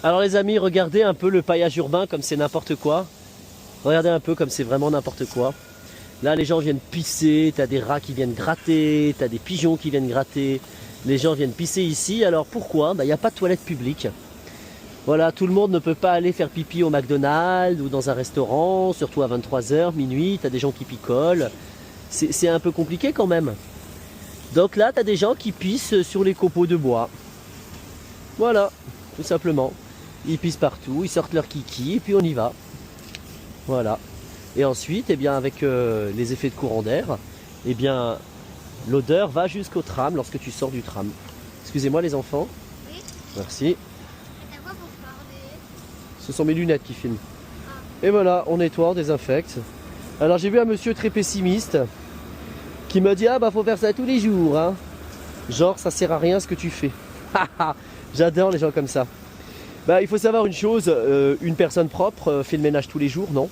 Alors les amis, regardez un peu le paillage urbain comme c'est n'importe quoi. Regardez un peu comme c'est vraiment n'importe quoi. Là les gens viennent pisser, t'as des rats qui viennent gratter, t'as des pigeons qui viennent gratter. Les gens viennent pisser ici, alors pourquoi? Il n'y a pas de toilette publique. Voilà, tout le monde ne peut pas aller faire pipi au McDonald's ou dans un restaurant, surtout à 23 h, minuit, t'as des gens qui picolent. C'est un peu compliqué quand même. Donc là, t'as des gens qui pissent sur les copeaux de bois. Voilà, tout simplement. Ils pissent partout, ils sortent leur kiki et puis on y va. Voilà. Et ensuite, eh bien, avec les effets de courant d'air, eh bien, l'odeur va jusqu'au tram lorsque tu sors du tram. Excusez-moi les enfants. Oui. Merci. T'as quoi pour parler? Ce sont mes lunettes qui filment. Et voilà, on nettoie, on désinfecte. Alors j'ai vu un monsieur très pessimiste qui m'a dit: ah bah faut faire ça tous les jours, hein. Genre ça sert à rien ce que tu fais. J'adore les gens comme ça. Bah il faut savoir une chose, une personne propre fait le ménage tous les jours, non?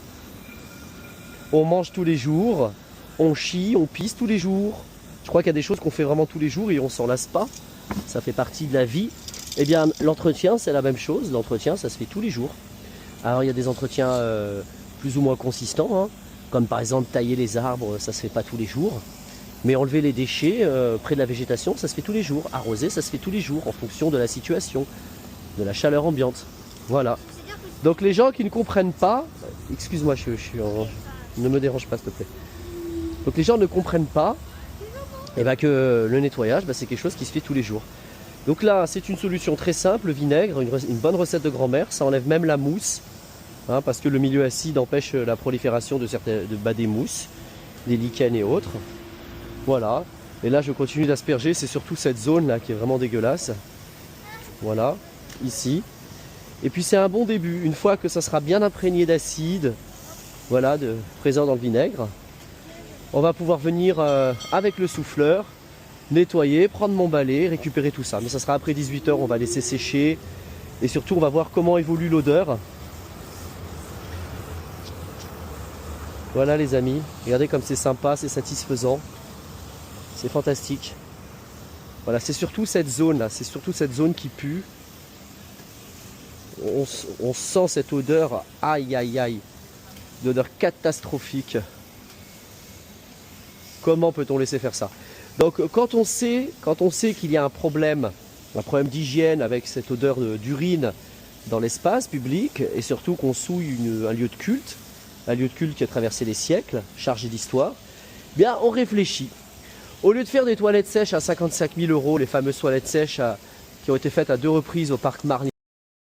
On mange tous les jours, on chie, on pisse tous les jours. Je crois qu'il y a des choses qu'on fait vraiment tous les jours et on s'en lasse pas. Ça fait partie de la vie. Eh bien l'entretien c'est la même chose, l'entretien ça se fait tous les jours. Alors il y a des entretiens plus ou moins consistants, hein, comme par exemple tailler les arbres, ça se fait pas tous les jours. Mais enlever les déchets près de la végétation, ça se fait tous les jours. Arroser, ça se fait tous les jours en fonction de la situation, de la chaleur ambiante. Voilà. Donc les gens qui ne comprennent pas, excuse-moi, ne me dérange pas s'il te plaît. Donc les gens ne comprennent pas que le nettoyage, c'est quelque chose qui se fait tous les jours. Donc là, c'est une solution très simple, le vinaigre, une bonne recette de grand-mère, ça enlève même la mousse, hein, parce que le milieu acide empêche la prolifération des mousses, des lichens et autres. Voilà, et là je continue d'asperger, c'est surtout cette zone là qui est vraiment dégueulasse. Voilà, ici. Et puis c'est un bon début, une fois que ça sera bien imprégné d'acide, voilà, présent dans le vinaigre, on va pouvoir venir avec le souffleur, nettoyer, prendre mon balai, récupérer tout ça. Mais ça sera après 18 h, on va laisser sécher. Et surtout on va voir comment évolue l'odeur. Voilà les amis, regardez comme c'est sympa, c'est satisfaisant. C'est fantastique. Voilà, c'est surtout cette zone là, c'est surtout cette zone qui pue. On sent cette odeur, aïe aïe aïe, une odeur catastrophique. Comment peut-on laisser faire ça? Donc quand on sait qu'il y a un problème d'hygiène avec cette odeur d'urine dans l'espace public, et surtout qu'on souille un lieu de culte qui a traversé les siècles, chargé d'histoire, bien on réfléchit. Au lieu de faire des toilettes sèches à 55 000 €, les fameuses toilettes sèches qui ont été faites à 2 reprises au parc Marly,